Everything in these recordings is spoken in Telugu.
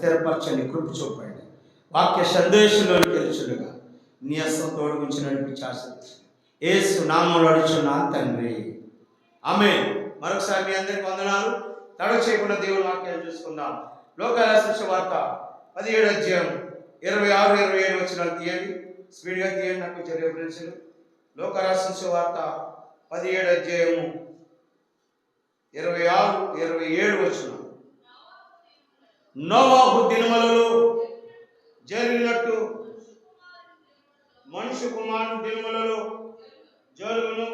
స్థిరపరచండి, కృప చూపండి. వాక్య సందేశంలోకి తెలుసులుగా నీ అస్తం తోడుగుంచి నడిపించి ఆశించండి. యేసు నామములో అడుగుచున్నాను తండ్రి, ఆమేన్. మరొకసారి మీ అందరికి వందనాలు. తడ చేయకుండా దేవుని వాక్యాన్ని చూసుకుందాం. లోకాల వార్త 17వ అధ్యాయం 26, 27 వచనాలు తీయండి. స్పీడ్గా తీయండి, నాకు కొంచెం రెఫరెన్స్లు. లోకాల వార్త 17వ అధ్యాయము 26, 27 వచనం. నోవాహు దినములలో జరిగినట్టు మనుష్య కుమారుని దినములలో జరుగును.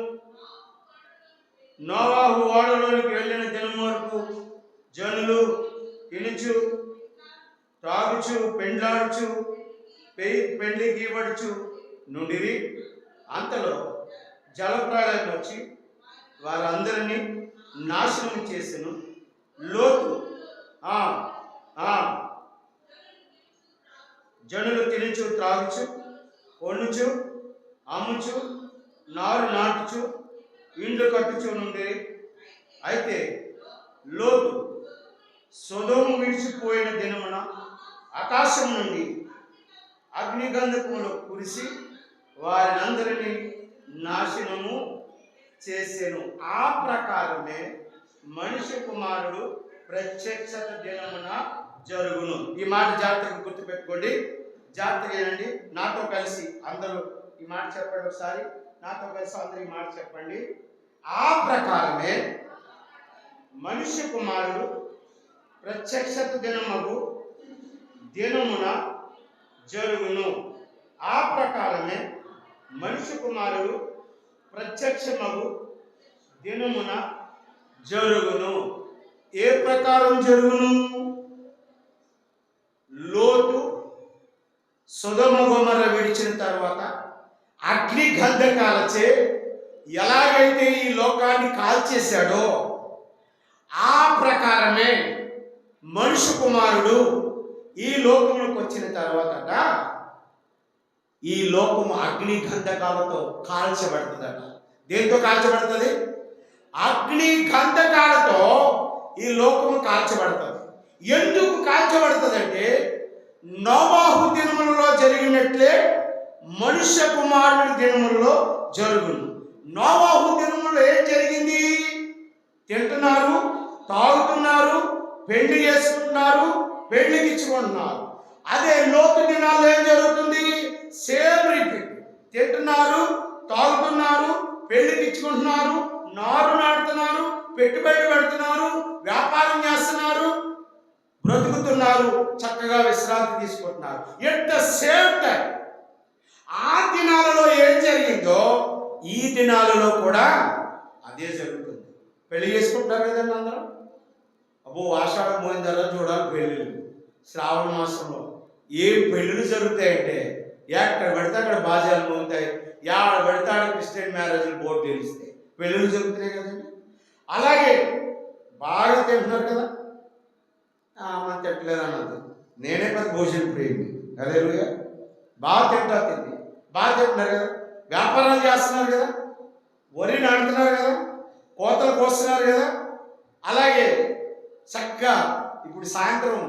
నోవాహు ఓడలోనికి వెళ్ళిన దినం వరకు జనులు తినుచు, తాగుచు, పెండ్లాడుచు, పెండ్లికి ఇవ్వడుచు నుండిరి. అంతలో జలప్రళయం వచ్చి వారందరినీ నాశనం చేసెను. లోతు జనులు తినుచు, త్రాగుచు, కొనుచు, అమ్ముచు, నారు నాటుచు, ఇండ్లు కట్టుచు నుండి. అయితే లోతు సొదొము విడిచిపోయిన దినమున ఆకాశం నుండి అగ్నిగంధకములు కురిసి వారినందరినీ నాశనము చేసెను. ఆ ప్రకారమే మనిషి కుమారుడు ప్రత్యక్షత దినమున జరుగును. ఈ మాట జాగ్రత్తగా గుర్తుపెట్టుకోండి, జాగ్రత్తగా వినండి. నాతో కలిసి అందరూ ఈ మాట చెప్పండి. ఒకసారి నాతో కలిసి అందరూ ఈ మాట చెప్పండి. ఆ ప్రకారమే మనిషి కుమారుడు ప్రత్యక్షత దినమున జరుగును. ఆ ప్రకారమే మనిషి కుమారుడు ప్రత్యక్షమగు దినమున జరుగును. ఏ ప్రకారం జరుగును? లోతు సొదొమ గొమొర్ర విడిచిన తర్వాత అగ్ని గంధకాలచే ఎలాగైతే ఈ లోకాన్ని కాల్చేశాడో ఆ ప్రకారమే మనుష్య కుమారుడు ఈ లోకంలోకి వచ్చిన తర్వాతట ఈ లోకము అగ్ని గంధకాలతో కాల్చబడుతుందట. దేంతో కాల్చబడుతుంది? అగ్ని గంధకాలతో ఈ లోకము కాల్చబడుతుంది. ఎందుకు కాల్చబడుతుందంటే నోవాహు దినములలో జరిగినట్లే మనుష్య కుమారుడి దినములలో జరుగును. నోవాహు దినములలో ఏం జరిగింది? తింటున్నారు, తాగుతున్నారు, పెళ్లి చేసుకుంటున్నారు, పెళ్లికి ఇచ్చుకుంటున్నారు. అదే లోతు దినాల్లో ఏం జరుగుతుంది? Same repeat. తింటున్నారు, తాగుతున్నారు, పెళ్లికి ఇచ్చుకుంటున్నారు, నారు నాటుతున్నారు, పెట్టుబడి పెడుతున్నారు, వ్యాపారం చేస్తున్నారు, బ్రతుకుతున్నారు, చక్కగా విశ్రాంతి తీసుకుంటున్నారు. ఎట్ ద సేమ్ టైం ఆ దినాలలో ఏం జరిగిందో ఈ దినాలలో కూడా అదే జరుగుతుంది. పెళ్లి చేసుకుంటారు కదండి అందరం. అబ్బో, ఆషాఢం పోయిన తర్వాత చూడాలి పెళ్ళిళ్ళు. శ్రావణ మాసంలో ఏం పెళ్ళిళ్ళు జరుగుతాయంటే ఎక్కడ పడితే అక్కడ బాజాలు మోగుతాయి, ఎక్కడ పడితే అక్కడ క్రిస్టియన్ మ్యారేజ్లు బోర్డు తెలుస్తాయి. పెళ్ళిళ్ళు జరుగుతున్నాయి కదండి. అలాగే బాగా తింటున్నారు కదా, మనం తిట్టలేదు అన్నది. నేనే పెద్ద భోజన ప్రేమి. అదే బాగా తింటుంది, బాగా తింటున్నారు కదా, వ్యాపారాలు చేస్తున్నారు కదా, వరి నాటుతున్నారు కదా, కోతలు కోస్తున్నారు కదా. అలాగే చక్కగా ఇప్పుడు సాయంత్రం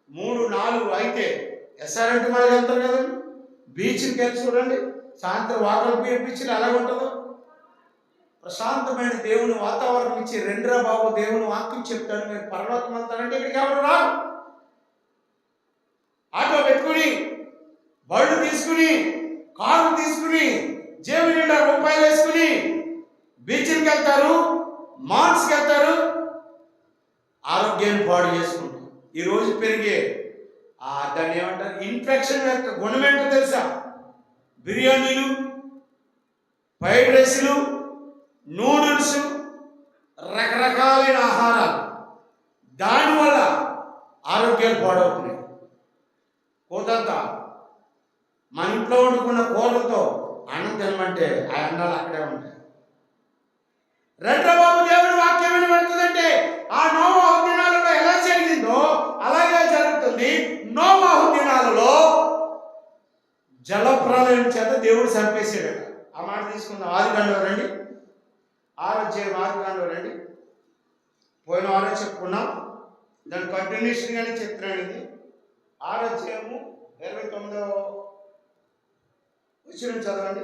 3, 4 అయితే ఎస్ఆర్ఎంటి మరి వెళ్తారు కదండి. బీచ్కి వెళ్ళి చూడండి, సాయంత్రం వాటర్ బీచ్లు ఎలాగుంటుందో. ప్రశాంతమైన దేవుని వాతావరణం ఇచ్చి, రెండ్రా బాబు దేవుని వాక్యం చెప్తాడు, మీరు పరలోకం వెళ్తారంటే ఇక్కడికి ఎవరు రారు. ఆటో పెట్టుకుని, బళ్ళు తీసుకుని, కారు తీసుకుని, జేబు నిండా రూపాయలు వేసుకుని బీచ్కి వెళ్తారు, మాల్స్కి వెళ్తారు, ఆరోగ్యాన్ని పాడు చేసుకుంటారు. ఈరోజు పెరిగే దాన్ని ఏమంటారు, ఇన్ఫెక్షన్ యొక్క గుణం ఏంటో తెలుసా? బిర్యానీలు, ఫ్రైడ్ రైస్లు, నూడిల్స్, రకరకాలైన ఆహారాలు, దానివల్ల ఆరోగ్యాలు పాడవుతున్నాయి. కోతంతా మన ఇంట్లో వండుకున్న కూరలతో అన్నం తినమంటే ఆ అన్నాలు అక్కడే ఉంటాయి. రెండవబాబు దేవుడి వాక్యం ఏమని ఆ నోవాహు దినాలలో ఎలా జరిగిందో అలాగే జరుగుతుంది. నోవాహు దినాలలో జలప్రలయం చేత దేవుడు చంపేసాడట. ఆ మాట తీసుకుందాం. ఆదికాండం రండి, 6వ అధ్యాయం ఆదికాండం రండి. పోయిన వారం చెప్పుకున్నాం, దాని కంటిన్యూషన్గానే చెప్తున్నాడు. ఇది 6 29 వచనం చదవండి.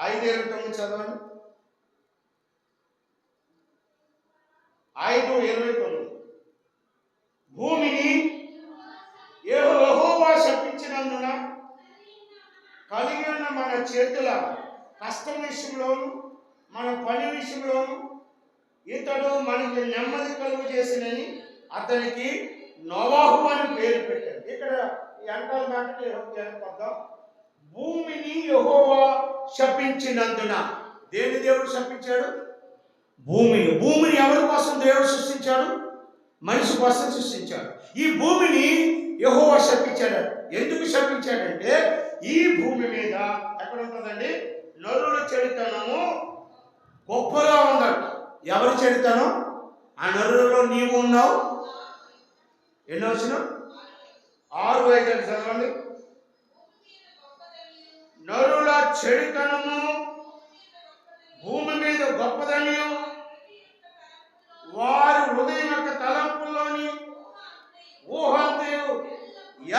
5:29 చదవండి. 5:29 భూమిని యెహోవా శపించినందున కలిగి ఉన్న మన చేతుల కష్టం విషయంలోను మన పని విషయంలోను ఇతడు మనకి నెమ్మది కలుగు చేసినని అతనికి నోవాహు అని పేరు పెట్టాడు. ఇక్కడ ఈ అంటాల మాటకి అర్థం భూమిని యెహోవా శపించినందున. దేని దేవుడు శపించాడు? భూమిని ఎవరి కోసం దేవుడు సృష్టించాడు? మనిషి కోసం సృష్టించాడు. ఈ భూమిని యెహోవా శపించాడు. ఎందుకు శపించాడంటే ఈ భూమి మీద ఎక్కడ ఉంటుందండి? నరుల చెడుతనము గొప్పగా ఉందట. ఎవరి చెడుతనం? ఆ నరులలో నీవు ఉన్నావు. ఎన్నో వచ్చిన 6:5 చదవండి. నరుల చెడుతనము భూమి మీద గొప్పదని వారి హృదయం యొక్క తలంపుల్లోని ఊహంతయు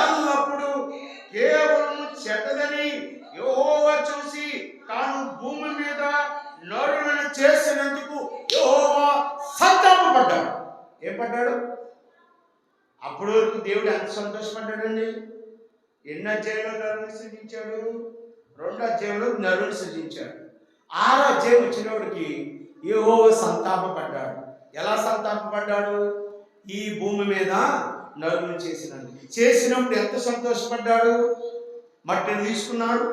ఎల్లప్పుడూ కేవలం చెడ్డదని యెహోవా చూసి తాను భూమి మీద నరులను చేసినందుకు యెహోవా సంతాపపడ్డాడు. ఏం పడ్డాడు? అప్పటి వరకు దేవుడు ఎంత సంతోషపడ్డాడండి. ఎన్ని అధ్యాయంలో నరుని సృజించాడు? 2 అధ్యాయంలో నరుని సృజించాడు. 6వ అధ్యాయం వచ్చినప్పటికి యెహోవా సంతాపపడ్డాడు. ఎలా సంతాపపడ్డాడు? ఈ భూమి మీద నరుని చేసినప్పుడు ఎంత సంతోషపడ్డాడు. మట్టిని తీసుకున్నాడు,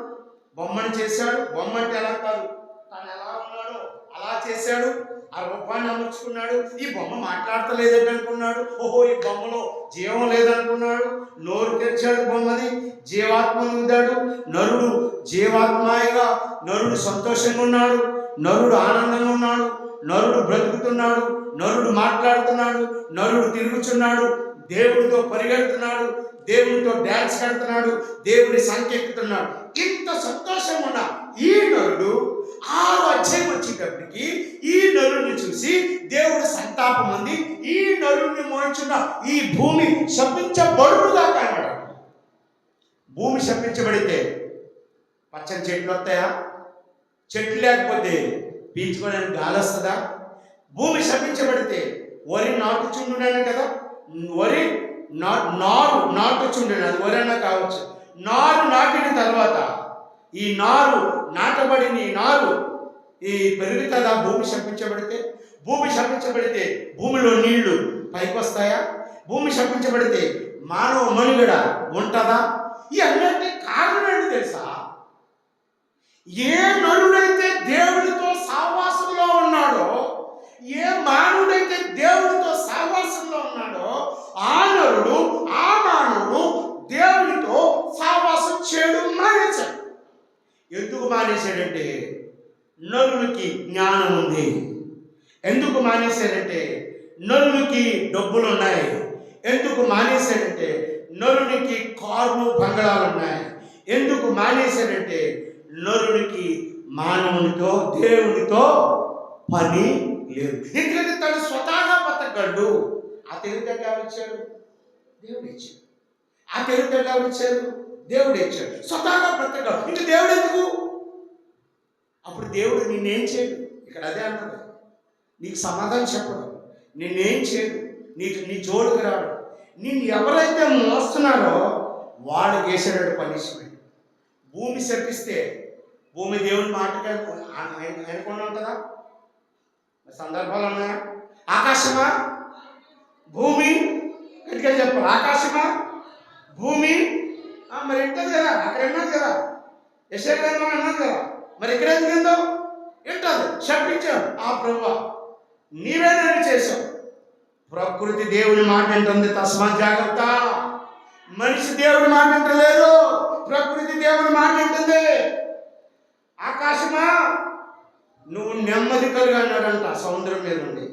బొమ్మను చేశాడు. బొమ్మ అంటే ఎలా కాదు, తను ఎలా ఉన్నాడో అలా చేశాడు. ఆ రూపాన్ని అమర్చుకున్నాడు. ఈ బొమ్మ మాట్లాడతలేదని అనుకున్నాడు. ఓహో, ఈ బొమ్మలో జీవం లేదనుకున్నాడు. నోరు తెరిచాడు, బొమ్మది జీవాత్మను ఊదాడు. నరుడు జీవాత్మాయిగా నరుడు సంతోషంగా ఉన్నాడు. నరుడు ఆనందంగా ఉన్నాడు. నరుడు బ్రతుకుతున్నాడు. నరుడు మాట్లాడుతున్నాడు. నరుడు తిరుగుతున్నాడు. దేవుడితో పరిగెడుతున్నాడు. దేవుడితో డ్యాన్స్ కడుతున్నాడు. దేవుడి సంకెక్కుతున్నాడు. ఇంత సంతోషంగా ఉన్న ఈ నరుడు 6వ అధ్యాయం వచ్చేటప్పటికి ఈ నరుడిని చూసి దేవుడు సంతాపం అంది. ఈ నరుడిని మోయించున్న ఈ భూమి శపించబడుగా కనబడాడు. భూమి శపించబడితే పచ్చని చెట్లు వస్తాయా? చెట్లు లేకపోతే పీల్చుకోవడానికి గాలి వస్తుందా? భూమి శపించబడితే వరి నాటుచుండునే కదా. వరి నారు నాటుచుండునే, అది వరి అన్నా కావచ్చు. నారు నాటిన తర్వాత ఈ నారు నాటబడిన ఈ నారు ఈ పెరుగుతుందా? భూమి శపించబడితే. భూమి శపించబడితే భూమిలో నీళ్లు పైకి వస్తాయా? భూమి శపించబడితే మానవ మనుగడ ఉంటుందా? ఈ అన్నింటి కారణం ఏంటి తెలుసా? ఏ నరుడైతే దేవుడితో సహవాసంలో ఉన్నాడో, ఏ మానవుడైతే దేవుడితో సహవాసంలో ఉన్నాడో ఆ నరుడు ఆ మానవుడు దేవుడితో సహవాసం చేయడం మానేశాడు. ఎందుకు మానేశాడంటే నరునికి జ్ఞానం ఉంది. ఎందుకు మానేశాడంటే నరునికి డబ్బులు ఉన్నాయి. ఎందుకు మానేశాడంటే నరునికి కార్లు బంగళాలు ఉన్నాయి. ఎందుకు మానేశాడంటే నరునికి మానవునితో దేవునితో పని లేదు. ఎందుకంటే తను స్వతహాగా బతకగలడు. ఆ తెలివితేటలు ఎవరు ఇచ్చాడు? దేవుడు ఇచ్చాడు. ఆ తెలివితేటలు ఎవరు ఇచ్చారు? దేవుడు ఇచ్చాడు. స్వతహాగా బ్రతకగలడు. ఇంక దేవుడు ఎందుకు? అప్పుడు దేవుడు నిన్నేం చేయడు. ఇక్కడ అదే అంటారు, నీకు సమాధానం చెప్పడు, నిన్నేం చేయడు, నీ జోడుకు రాడు. నిన్ను ఎవరైతే మోస్తున్నారో వాళ్ళకి వేసేటట్టు పనిష్మెంట్. భూమి శపిస్తే భూమి దేవుని మాటకి అనుకుని ఉంటుందా? సందర్భాలు ఉన్నాయా? ఆకాశమా భూమి, గట్టిగా చెప్పాలి, ఆకాశమా భూమి మరి ఉంటుంది కదా, అక్కడ ఉన్నది కదా, యెషయా అన్నది కదా, మరి ఇక్కడ ఎందుకుందో ఏంటది? శపించావు. ఆ ప్రభువా నీవే నన్ను చేశావు. ప్రకృతి దేవుని మాట వింటుంది, తస్మా జాగ్రత్త. మనిషి దేవుని మాట వింటలేదు, ప్రకృతి దేవుని మాట వింటుంది. ఆకాశమా నువ్వు నెమ్మది కలిగి అన్నాడంట సముద్రం మీద ఉండి.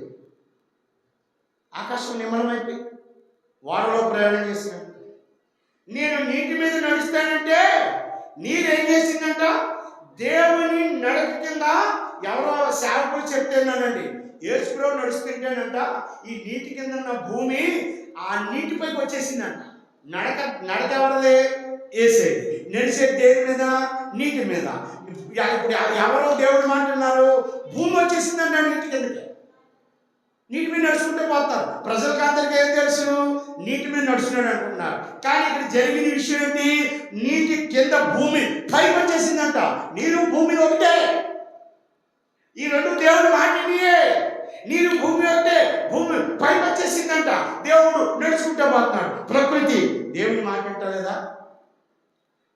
ఆకాశం నిమ్మలమైపోయి వాడలో ప్రయాణం చేసినాడు. నేను నీటి మీద నడుస్తానంటే నీరేం చేసిందంట? దేవుని నడక కింద ఎవరో సేవకులు చెప్తున్నానండి, యేసుప్రభు నడుస్తుంటేనంట ఈ నీటి కింద ఉన్న భూమి ఆ నీటిపైకి వచ్చేసిందంట. నడక ఎవరిది? యేసేది. నడిచేది దేని మీద? నీటి మీద. ఇప్పుడు ఎవరో దేవుడు మాట్లాడుతున్నారు, భూమి వచ్చేసిందంట నీటి కిందకి. నీటి మీద నడుచుకుంటూ పోతారు. ప్రజలకు అందరికీ ఏం తెలుసు? నీటి మీద నడుస్తున్నాడు అనుకున్నారు. కానీ ఇక్కడ జరిగిన విషయం ఏంటి? నీటి కింద భూమి పైకి వచ్చేసిందంట. నీరు భూమి ఒకటే. ఈ రెండు దేవుడు మాటినియే. నీరు భూమి ఒకటే, భూమి పైకి వచ్చేసిందంట. దేవుడు నడుచుకుంటూ పోతున్నాడు. ప్రకృతి దేవుని మాట్లాడలేదా?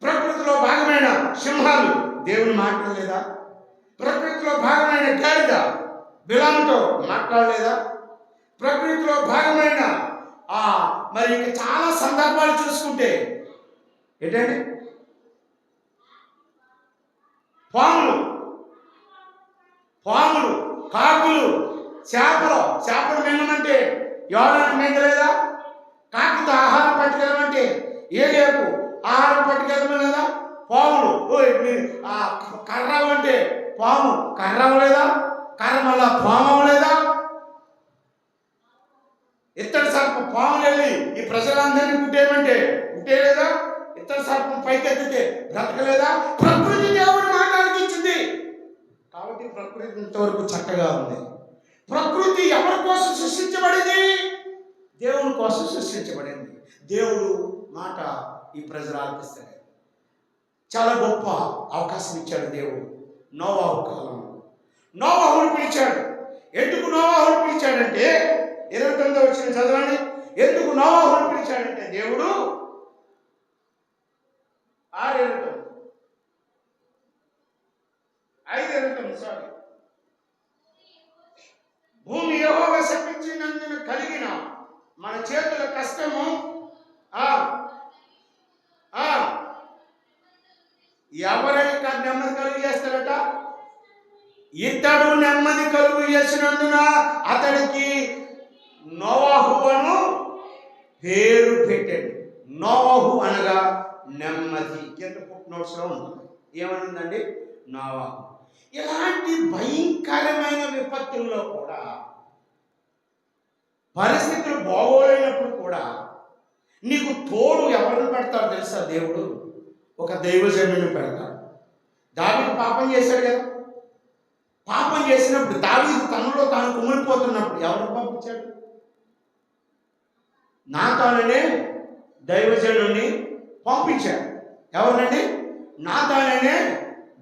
ప్రకృతిలో భాగమైన సింహాలు దేవుని మాట్లాడలేదా? ప్రకృతిలో భాగమైన గాడిద బిలాముతో మాట్లాడలేదా? ప్రకృతిలో భాగమైన మరి ఇక చాలా సందర్భాలు చూసుకుంటే ఏంటండి, పాములు, కాకులు, చేపలు మింగమంటే ఎవరైనా మింగలేదా? కాకితో ఆహారం పట్టుకెళ్ళమంటే ఏలేపు ఆహారం పట్టుకెళ్ళమలేదా? పాములు కర్రవు అంటే పాము కర్ర అవ్వలేదా? కర్ర మళ్ళా పాము అవ్వలేదా? ఇత్తడి సర్పం పాములు వెళ్ళి ఈ ప్రజలందరినీ కుట్టేయమంటే కుట్టేయలేదా? ఇత్తడి సర్పం పైకెత్తితే బ్రతకలేదా? ప్రకృతి దేవుడు మాట్లాడికిచ్చింది. కాబట్టి ప్రకృతి ఇంతవరకు చక్కగా ఉంది. ప్రకృతి ఎవరి కోసం సృష్టించబడింది? దేవుని కోసం సృష్టించబడింది. దేవుడు మాట ఈ ప్రజలు ఆలకిస్తారు. చాలా గొప్ప అవకాశం ఇచ్చాడు దేవుడు. నోవాహు కాలంలో నోవాహుని పిలిచాడు. ఎందుకు నోవాహుని పిలిచాడంటే 29వ వచనం చదవండి. ఎందుకు నోవాహుని పిలిచాడంటే దేవుడు 5:29 భూమి యెహోవా శపించినందున కలిగిన మన చేతుల కష్టము ఎవరైనా నెమ్మది కలుగు చేస్తాడట? ఇతడు నెమ్మది కలుగు చేసినందున అతడికి నోవాహు అను పేరు పెట్టాడు. నోవాహు అనగా నెమ్మది. కింద ఫుట్నోట్స్లో ఉంటుంది. ఏమనుందండి? నోవాహు. ఇలాంటి భయంకరమైన విపత్తుల్లో కూడా, పరిస్థితులు బాగోలేనప్పుడు కూడా నీకు తోడు ఎవరిని పెడతాడు తెలుసా? దేవుడు ఒక దైవజనుడిని పెడతాడు. దావీదు పాపం చేశాడు కదా. పాపం చేసినప్పుడు దావీదు తనలో తాను కుమిలిపోతున్నప్పుడు ఎవరిని పంపించాడు? నాతాననే దైవజనుడిని పంపించాడు. ఎవరినండి? నాతాననే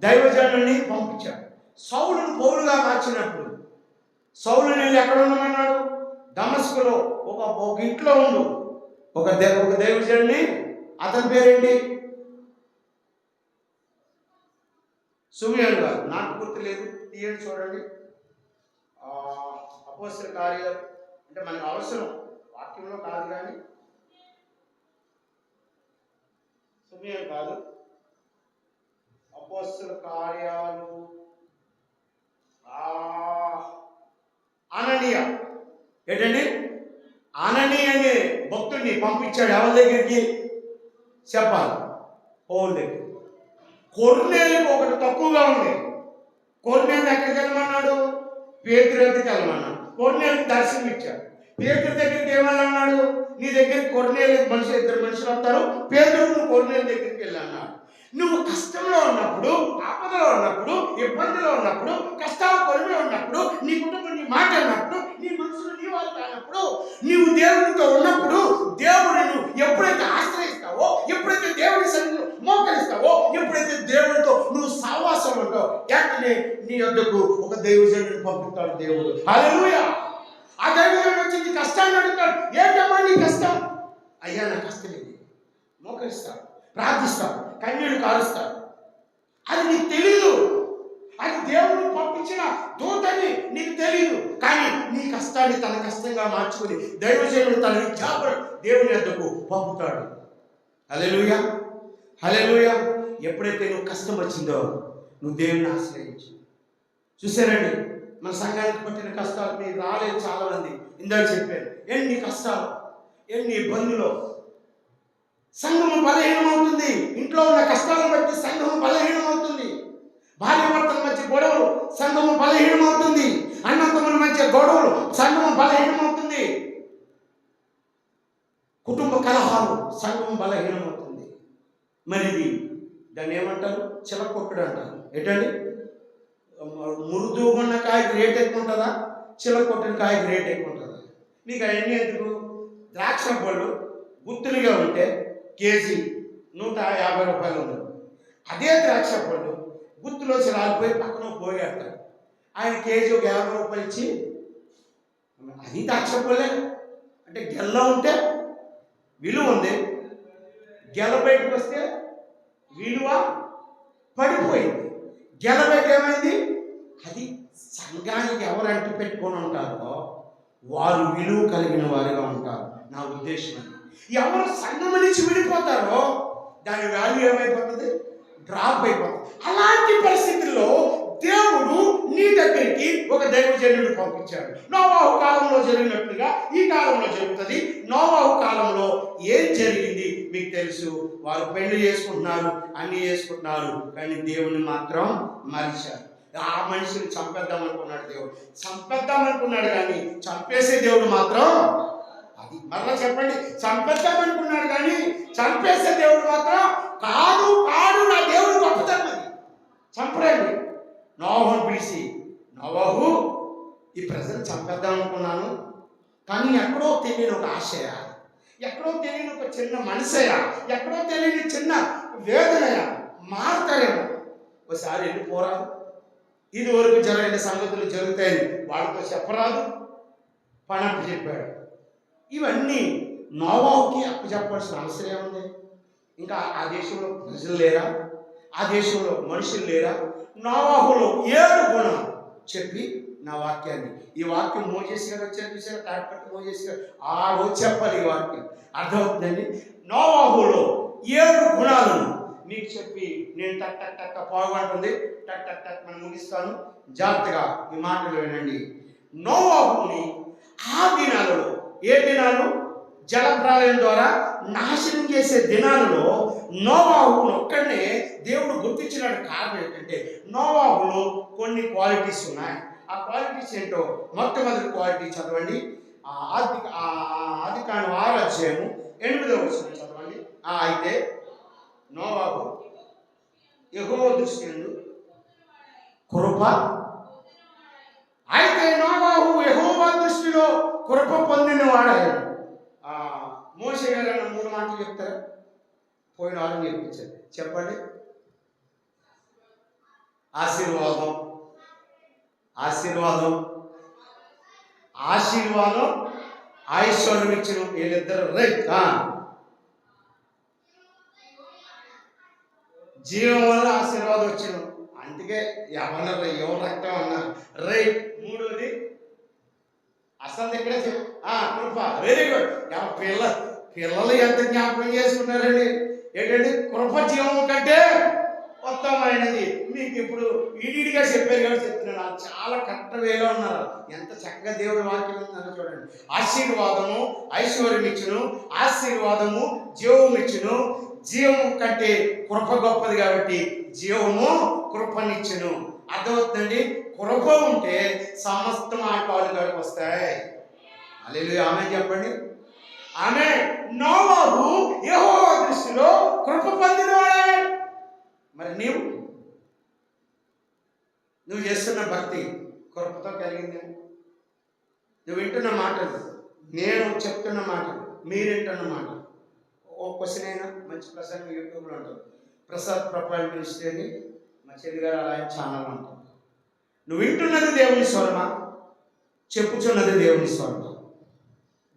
దైవజనుడిని పంపించాడు. సౌలును పౌలుగా మార్చినప్పుడు సౌలుని వెళ్ళి ఎక్కడ ఉండమన్నాడు? దమస్కులో ఒక ఇంట్లో ఉండు. ఒక దైవజనుడిని, అతని పేరేంటి? సుమియోను గారు. నాకు గుర్తు లేదు, తీయండి చూడండి. అపోస్తల కార్యాలు అంటే మనకు అవసరం, వాక్యంలో కాదు. కానీ సుమియోను కాదు, అపోస్తల కార్యాలు అననీయ. ఏంటండి? అననీయ అనే భక్తుడిని పంపించాడు. ఎవరి దగ్గరికి చెప్పాలి? పౌలు దగ్గర. కొర్నేలికి ఒకటి తక్కువగా ఉంది. కొర్నేలు ఎక్కడికి వెళ్ళమన్నాడు? పేతురు దగ్గరికి వెళ్ళమన్నాడు. కొర్నేలికి దర్శనం ఇచ్చాడు. పేతురు దగ్గరికి ఏమన్నాడు? నీ దగ్గరికి కొర్నేలు ఇద్దరు మనుషులు వస్తారు, పేతురు నువ్వు కొర్నేలు దగ్గరికి వెళ్ళన్నాడు. నువ్వు కష్టంలో ఉన్నప్పుడు, ఆపదలో ఉన్నప్పుడు, ఇబ్బందిలో ఉన్నప్పుడు, కష్టాల కొలువులో ఉన్నప్పుడు, నీ కుటుంబం నీ మాట ఉన్నప్పుడు, నీ మనసులో నీ వాళ్ళు కానప్పుడు, నీవు దేవునితో ఉన్నప్పుడు దేవుడు నువ్వు ఎప్పుడైతే ఆశ్రయిస్తావో, ఎప్పుడైతే దేవుని సన్నిధిలో మోకరిస్తావో, ఎప్పుడైతే దేవుడితో నువ్వు సహవాసం ఉంటావో, వెంటనే నీ వద్దకు ఒక దైవజనుడిని పంపిస్తాడు దేవుడు. హల్లెలూయా! ఆ దైవజనుడు వచ్చి నీ కష్టాన్ని అడుగుతాడు. ఏంటమ్మా నీ కష్టం? అయ్యా నా కష్టం ఇది. మోకరిస్తాడు, ప్రార్థిస్తాడు, కన్నీళ్లు కారుస్తాడు. అది నీకు తెలీదు. అది దేవుడు పంపించిన దూతని నీకు తెలియదు. కానీ నీ కష్టాన్ని తన కష్టంగా మార్చుకుని దైవజనుడు తన విజ్ఞాపన దేవుని వద్దకు పంపుతాడు. హల్లెలూయా, హల్లెలూయా. ఎప్పుడైతే నువ్వు కష్టం వచ్చిందో నువ్వు దేవుని ఆశ్రయించు. చూసారండి, మన సంఘానికి పట్టిన కష్టాలు మీరు రాలేదు చాలా మంది. ఇందాక చెప్పారు ఎన్ని కష్టాలు, ఎన్ని ఇబ్బందులు. సంఘము బలహీనమవుతుంది. ఇంట్లో ఉన్న కష్టాలను బట్టి సంఘము బలహీనమవుతుంది. భార్య భర్తల మధ్య గొడవలు, సంఘము బలహీనమవుతుంది. అన్నదమ్ముల మధ్య గొడవలు, సంఘం బలహీనమవుతుంది. కుటుంబ కలహాలు, సంఘం బలహీనమవుతుంది. మరి ఇది దాన్ని ఏమంటారు? చిలకొట్టుడు అంటారు. ఏంటండి? మృదువుగా ఉన్న కాయకి రేట్ ఎక్కువ ఉంటుందా? చిలకొట్టిన కాయకి రేట్ ఎక్కువ ఉంటుందా? మీకు అవన్నీ ఎందుకు? ద్రాక్ష పళ్ళు గుత్తులుగా ఉంటే కేజీ 150 రూపాయలు ఉండదు. అదే ద్రాక్ష పళ్ళు గుత్తులోసి రాలిపోయి పక్కన పోగేస్తాడు. ఆయన కేజీ ఒక 50 రూపాయలు ఇచ్చి, అది ద్రాక్ష పళ్ళే అంటే గెల్ల ఉంటే విలువ ఉంది, గెల బయటకు వస్తే విలువ పడిపోయింది. గెల బయట ఏమైంది? అది సంఘానికి ఎవరు అంటి పెట్టుకొని ఉంటారో వారు విలువ కలిగిన వారిగా ఉంటారు. నా ఉద్దేశం అది. ఎవరు సంఘం నుంచి విడిపోతారో దాని వాల్యూ ఏమైపోతుంది? డ్రాప్ అయిపోతుంది. అలాంటి పరిస్థితుల్లో దేవుడు నీ దగ్గరికి ఒక దైవజనుడు పంపించాడు. నోవాహు కాలంలో జరిగినట్లుగా ఈ కాలంలో జరుగుతుంది. నోవాహు కాలంలో ఏం జరిగింది మీకు తెలుసు. వారు పెళ్లి చేసుకుంటున్నారు, అన్ని చేసుకుంటున్నారు, కానీ దేవుని మాత్రం మరిచారు. ఆ మనిషిని చంపేద్దాం అనుకున్నాడు దేవుడు, చంపేద్దాం అనుకున్నాడు, కానీ చంపేసే దేవుడు మాత్రం, అది మరలా చెప్పండి, చంపేద్దాం అనుకున్నాడు కానీ చంపేసే దేవుడు మాత్రం కాదు. కాదు, నా దేవుడు గొప్పతనం అది. చంపడండి. నోవాహును పిలిచి, నోవాహు, ఈ ప్రజలు చంపేద్దాం అనుకున్నాను, కానీ ఎక్కడో తెలియని ఒక ఆశయ, ఎక్కడో తెలియని ఒక చిన్న మనసయ, ఎక్కడో తెలియని చిన్న వేదనయ మారుతారేమో, ఒకసారి వెళ్ళిపోరాదు. ఇది వరకు జరిగిన సంగతులు జరుగుతాయని వాళ్ళతో చెప్పరాదు. పని అప్పు చెప్పాడు. ఇవన్నీ నోవాహుకి అప్పు చెప్పాల్సిన అవసరం ఏముంది? ఇంకా ఆ దేశంలో ప్రజలు లేరా? ఆ దేశంలో మనుషులు లేరా? నోవాహులో 7 గుణాలు చెప్పి నా వాక్యాన్ని, ఈ వాక్యం మోజేసి గారు వచ్చారు చూసారు, తాడిపట్టి మోజేసి గారు వచ్చి చెప్పాలి. ఈ వాక్యం అర్థమవుతుందండి. నోవాహులో 7 గుణాలను మీకు చెప్పి నేను టక్ టక్ టక్ పావుగంటుంది, టక్ టక్ టక్ మనం ముగిస్తాను. జాగ్రత్తగా ఈ మాటలు వినండి. నోవాహుని ఆ దినాలలో, ఏ దినాలు? జలప్రళయం ద్వారా నాశనం చేసే దినాలలో నోవాహును ఒక్కడనే దేవుడు గుర్తించినాడు. కారణం ఏంటంటే నోవాహులో కొన్ని క్వాలిటీస్ ఉన్నాయి. ఆ క్వాలిటీస్ ఏంటో మొట్టమొదటి క్వాలిటీ చదవండి. ఆదికాండం 6వ అధ్యాయము 8వ వచనం చదవండి. అయితే నోవాహు యెహోవా దృష్టి యందు కృప, అయితే నోవాహు యెహోవా దృష్టిలో కృప పొందిన వాడాడు. మోషే గారు అన్న 3 మాటలు చెప్తారా? పోయిన వారం చెప్పించారు. చెప్పండి. ఆశీర్వాదం, ఆశీర్వాదం, ఆశీర్వాదం, ఐశ్వర్యం ఇచ్చిన వీళ్ళిద్దరు రైట్. జీవం వల్ల ఆశీర్వాదం వచ్చిన, అందుకే ఎవరు రక్తం అన్నారు రైట్. 3వది అసలు ఇక్కడే కృప. Very good. పిల్లలు ఎంత జ్ఞాపకం చేసుకున్నారండి. ఏంటంటే కృప జీవం కంటే ఉత్తమమైనది. మీకు ఇప్పుడు ఈడీడిగా చెప్పారు కాబట్టి చెప్తున్నాను. చాలా కరెక్ట్ వేలో ఉన్నారు. ఎంత చక్కగా దేవుడి వాక్యం ఉందో చూడండి. ఆశీర్వాదము ఐశ్వర్యం ఇచ్చును, ఆశీర్వాదము జీవం ఇచ్చును. జీవము కంటే కృప గొప్పది కాబట్టి జీవము కృపనిచ్చును. అర్థమవుతుందండి. కృప ఉంటే సమస్తం ఆటపాడుగాడికి వస్తాయి. హల్లెలూయా, ఆమేన్ చెప్పండి. ఆమె నోవాహు యెహోవా దృష్టిలో కృప పొందినవాడే. మరి నువ్వు చేస్తున్న భక్తి కృపతో కలిగింది. నువ్వు వింటున్న మాటలు, నేను చెప్తున్న మాటలు, మీరు వింటున్న మాటలు. ఓ క్వశ్చన్ అయినా మంచి ప్రసంగం యూట్యూబ్లో ఉంటుంది. ప్రసాద్ ప్రొఫైల్ మినిస్ట్రీ అని మా చెల్లి గారు అలా ఛానల్ ఉంటుంది. నువ్వు వింటున్నది దేవుని స్వరమా, చెప్పుచున్నది దేవుని స్వరమా?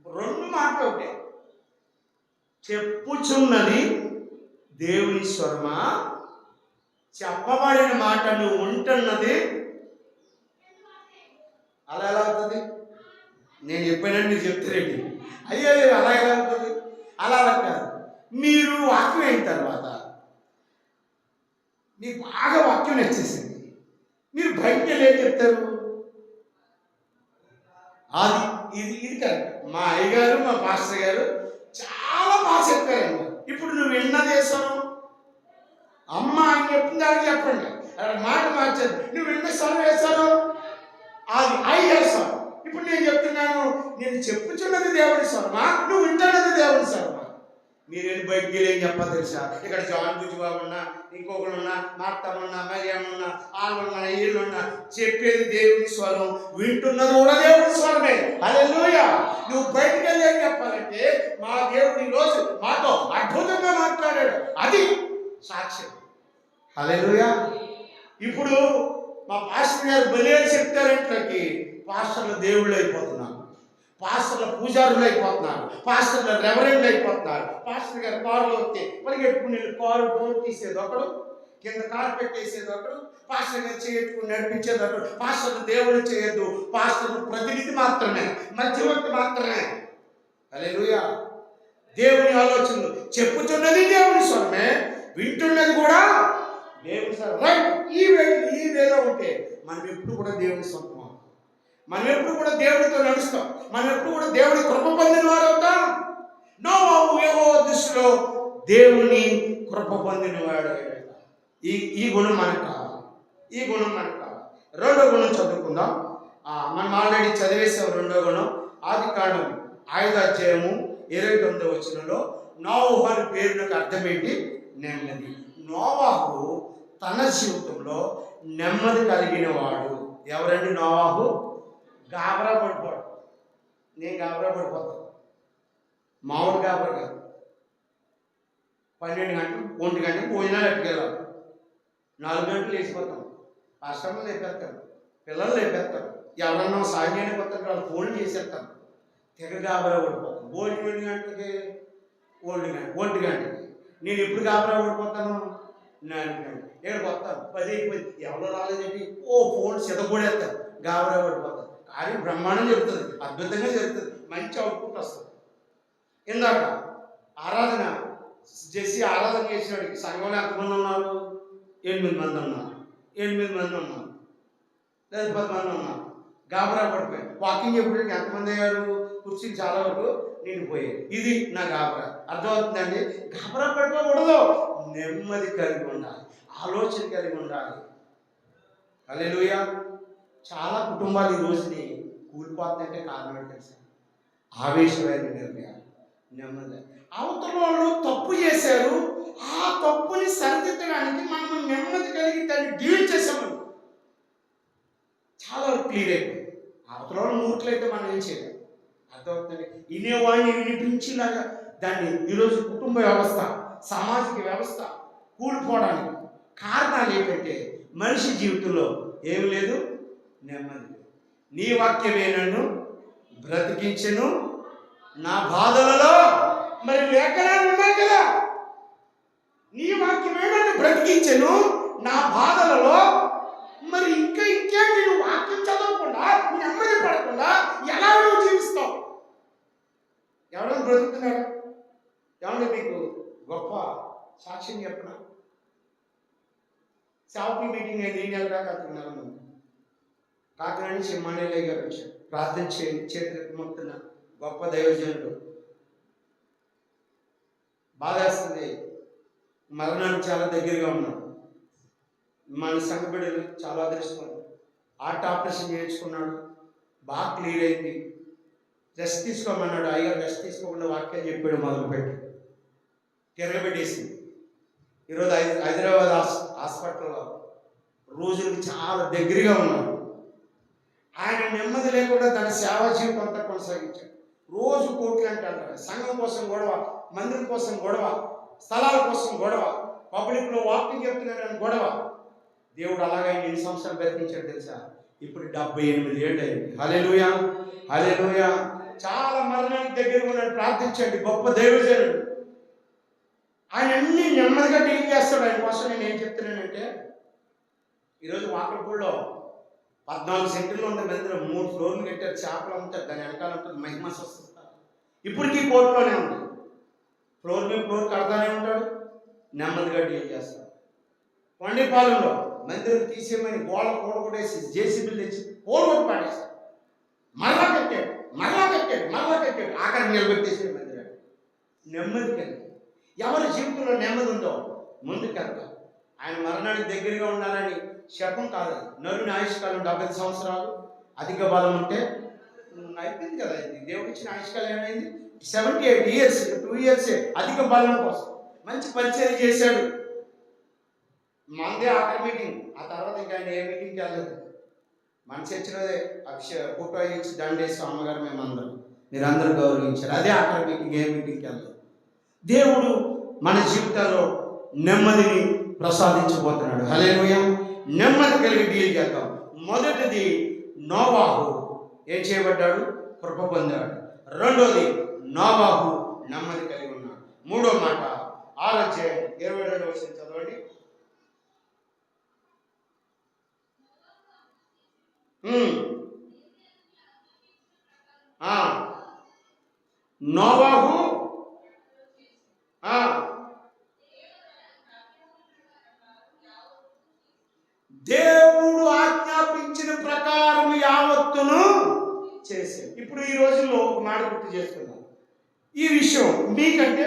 2 మాటలు ఉంటాయి. చెప్పుచున్నది దేవుని స్వరమా, చెప్పబడిన మాట నువ్వు ఉంటున్నది అలా ఎలా అవుతుంది? నేను చెప్పానంటే మీరు చెప్తారేంటి? అయ్యో అలా ఎలా అవుతుంది? అలా కాదు. మీరు వాక్యం అయిన తర్వాత మీకు బాగా వాక్యం నచ్చేసింది, మీరు బయటకు వెళ్ళి ఏం చెప్తారు? అది ఇది కరెక్ట్. మా అయ్యగారు మా పాస్టర్ గారు చాలా బాగా చెప్పారండి. ఇప్పుడు నువ్వు విన్నది వేసాను, అమ్మ ఆయన చెప్పింది దానికి చెప్పండి, మాట మార్చదు. నువ్వు విన్న స్వరం వేసాను, అది ఐదు స్వరం. ఇప్పుడు నేను చెప్తున్నాను, నేను చెప్పుచున్నది దేవుడి స్వరమా, నువ్వు వింటున్నది దేవుడి స్వరమా? మీరేం బయటికి వెళ్ళి ఏం చెప్పాలి తెలుసా? ఇక్కడ జాన్ బుజ్జిబాబు ఉన్నా, ఇంకొకరు ఉన్నా, మార్తమ్మ మరియమ్మ ఉన్నా, వాళ్ళున్నా, వీళ్ళున్నా, చెప్పేది దేవుని స్వరం, వింటున్నది కూడా దేవుని స్వరమే. హల్లెలూయా. నువ్వు బయటికి వెళ్ళి ఏం చెప్పాలంటే, మా దేవుడు ఈ రోజు మాతో అద్భుతంగా మాట్లాడాడు, అది సాక్ష్యం. హల్లెలూయా. ఇప్పుడు మా పాస్టర్ గారు బలి చెప్తారంట్లోకి పాస్టర్లు దేవుళ్ళు అయిపోతున్నారు, పాస్టర్ల పూజారులు అయిపోతున్నారు, పాస్టర్ల రెవరెండ్లు అయిపోతున్నారు. పాస్టర్ గారు కారులో వస్తే పరిగెట్టుకుని కారు డోర్ తీసేది ఒకడు, కింద కారు పెట్టేసేది ఒకడు, పాస్టర్ గారు చేయట్టుకుని నడిపించేది ఒకడు. పాస్టర్లు దేవుడు చేయొద్దు, పాస్టర్లు ప్రతినిధి మాత్రమే, మధ్యవర్తి మాత్రమే. హల్లెలూయా. దేవుని ఆలోచనలు చెప్పుతున్నది దేవుని స్వరమే, వింటున్నది కూడా దేవుని స్వరం. రైట్. ఈ వేలో ఉంటే మనం ఎప్పుడు కూడా దేవుని స్వరం, మనం ఎప్పుడు కూడా దేవుడితో నడుస్తాం, మనం ఎప్పుడు కూడా దేవుడి కృప పొందిన వారు అవుతాం. నోవాహు యెహోవా దృష్టిలో దేవుని కృప పొందిన వాడు. ఈ గుణం మనకు కావాలి, ఈ గుణం మనకు కావాలి. రెండో గుణం చదువుకుందాం. మనం ఆల్రెడీ చదివేసాం. రెండో గుణం ఆదికాండం 5:29 నోవాహు అని పేరునకు అర్థం ఏంటి? నెమ్మది. నోవాహు తన జీవితంలో నెమ్మది కలిగిన వాడు. ఎవరండి నోవాహు? గాబరా పడిపోడు. నేను గాబరా పడిపోతాను, మామూలు గాబరా కాదు. 12 గంటలు 1 గంటలకు భోజనాలు ఎట్టుకెళ్ళాలి, 4 గంటలు లేచిపోతాం, ఆశ్రమం లేపేస్తాను, పిల్లలు లేపేస్తాను, ఎవరన్నా సాయం చేయకపోతారు, వాళ్ళు ఫోన్లు చేసేస్తాను, తెగ గాబరా పడిపోతాను. భోజనం 2 గంటలకి, 1 గంటకి. నేను ఎప్పుడు గాబరా పడిపోతాను? 4 గంటలు. ఏడుకు వస్తాను, 10 అయిపోయింది, ఎవరు రాలేదేంటి, ఫోన్ సిద్ధపడేస్తాను, గాబరా పడిపోతాను. కార్యం బ్రహ్మాండం జరుగుతుంది, అద్భుతంగా జరుగుతుంది, మంచి అవుట్పుట్ వస్తుంది. ఇందాక ఆరాధన చేసి ఆరాధన చేసేవాడికి సంఘంలో ఎంతమంది ఉన్నారు? 8 మంది ఉన్నారు, 8 మంది ఉన్నారు, లేదా 10 మంది ఉన్నారు. గాబరా పడిపోయారు. వాకింగ్ చెప్పడానికి ఎంతమంది అయ్యారు? కుర్చీలు చాలా వరకు నిండిపోయాయి. ఇది నా గాబరా. అర్థమవుతుందండి? గాబరా పడిపోకూడదు, నెమ్మది కలిగి ఉండాలి, ఆలోచన కలిగి ఉండాలి. హల్లెలూయా. చాలా కుటుంబాలు ఈ రోజుని కూలిపోతుందంటే కారణం ఏంటి తెలుసా? ఆవేశమైన నిర్ణయాలు, నెమ్మది. అవతల వాళ్ళు తప్పు చేశారు, ఆ తప్పుని సరిదిద్దడానికి మనం నెమ్మది కలిగి దాన్ని డీల్ చేసాము, చాలా క్లియర్ అయిపోయింది. అవతల వాళ్ళు మూర్ఖులైతే మనం ఏం చేయలేము. అర్థమవుతుంది? వినేవాడిని వినిపించేలాగా దాన్ని ఈరోజు కుటుంబ వ్యవస్థ, సామాజిక వ్యవస్థ కూలిపోవడానికి కారణాలు ఏంటంటే మనిషి జీవితంలో ఏమి లేదు, నెమ్మది. నీ వాక్యమే నన్ను బ్రతికించెను, నా బాధలలో మరి లేఖనాలు ఉన్నాయి కదా, నీ వాక్యమే నన్ను బ్రతికించెను నా బాధలలో. మరి ఇంకేంటి? నువ్వు వాక్యం చదవకుండా, నెమ్మది పడకుండా ఎలా నువ్వు జీవిస్తావు? ఎవరైనా బ్రతుకుతున్నారా? ఏమన్నా మీకు గొప్ప సాక్ష్యం చెప్పనా? సేవకుల మీటింగ్ అయింది, ఈ నెల దాకా అతున్నారు. కాకినాడ నుంచి మానేలయ్య గారు వచ్చారు, ప్రార్థన చేతున్న గొప్ప దైవజనుడు. బాధేస్తుంది, మరణానికి చాలా దగ్గరగా ఉన్నాడు. మన సంఘ బిడ్డలు చాలా అదృష్టం, హార్ట్ ఆపరేషన్ చేయించుకున్నాడు, బాగా క్లియర్ అయింది. రెస్ట్ తీసుకోమన్నాడు, అయ్యారు రెస్ట్ తీసుకోకుండా వాక్యాలు చెప్పాడు, మొదలుపెట్టి తిరగబెట్టేసింది. ఈరోజు హైదరాబాద్ హాస్పిటల్లో రోజులకు చాలా దగ్గరగా ఉన్నాడు. ఆయన నెమ్మది లేకుండా తన సేవా జీవితం అంతా కొనసాగించాడు. రోజు కోట్లు అంటే అంటారు, సంఘం కోసం గొడవ, మందిరం కోసం గొడవ, స్థలాల కోసం గొడవ, పబ్లిక్లో వాకింగ్ చెప్తున్నాడని గొడవ. దేవుడు అలాగే ఎన్ని సంవత్సరాలు బ్రతికించాడు తెలుసా? ఇప్పుడు 78 ఏళ్ళు అయింది. హల్లెలూయా, హల్లెలూయా. చాలా మరణానికి దగ్గరగా ఉన్నాడు, ప్రార్థించండి. గొప్ప దైవజనుడు, ఆయన అన్ని నెమ్మదిగా డీల్ చేస్తాడు. ఆయన కోసం నేను ఏం చెప్తున్నానంటే, ఈరోజు వాకర్పూడిలో 14 సెంటర్లు ఉండే మందిరం, 3 ఫ్లోర్లు కట్టారు, చేపలు అమ్ముతారు, దాని వెనకాల ఉంటుంది మహిమ స్వస్థత. ఇప్పటికీ కోర్టులోనే ఉంది, ఫ్లోర్ మీద ఫ్లోర్ కడతానే ఉంటాడు, నెమ్మదిగా డీల్ చేస్తాడు. కొండపాలెంలో మందిరం తీసేయమని గోడ కూడగొట్టేసి జేసీబీలు తెచ్చి పోలగొట్టి పాడేశాడు. మరలా కట్టాడు, ఆఖరి నిలబెట్టేసాడు మందిరాన్ని. నెమ్మది కలిగి ఎవరి జీవితంలో నెమ్మది ఉందో ముందుకెళ్తాం. ఆయన మరణానికి దగ్గరగా ఉండాలని శపం కాదు. నరుని ఆయుష్కాలం 70 సంవత్సరాలు, అధిక బలం ఉంటే అయిపోయింది కదా. ఇది దేవుడు ఇచ్చిన ఆయుష్కాలం ఏమైంది? 78 years, 2 years అధిక బలం కోసం మంచి పరిచయం చేశాడు. మనదే ఆఖరి మీటింగ్. ఆ తర్వాత ఇంకా ఆయన ఏ మీటింగ్కి వెళ్ళలేదు. మన చర్చిలోదే ఫోటో ఇచ్చి దండేసి అమ్మగారు మేమందరం మీరందరూ గౌరవించారు. అదే ఆఖరి మీటింగ్. ఏ మీటింగ్కి వెళ్ళలేదు. దేవుడు మన జీవితాల్లో నెమ్మదిని ప్రసాదించబోతున్నాడు. హల్లెలూయా. నెమ్మది కలిగి డీల్ చేద్దాం. మొదటిది, నోవాహు ఏం చేయబడ్డాడు? కృప పొందాడు. రెండోది, నోవాహు నెమ్మది కలిగి ఉన్నాడు. మూడో మాట 6వ అధ్యాయం 22వ వచనం చదవండి. నోవాహు దేవుడు ఆజ్ఞాపించిన ప్రకారం యావత్తును చేశాడు. ఇప్పుడు ఈ రోజుల్లో ఒక మాట గుర్తు చేసుకుందాం. ఈ విషయం మీకంటే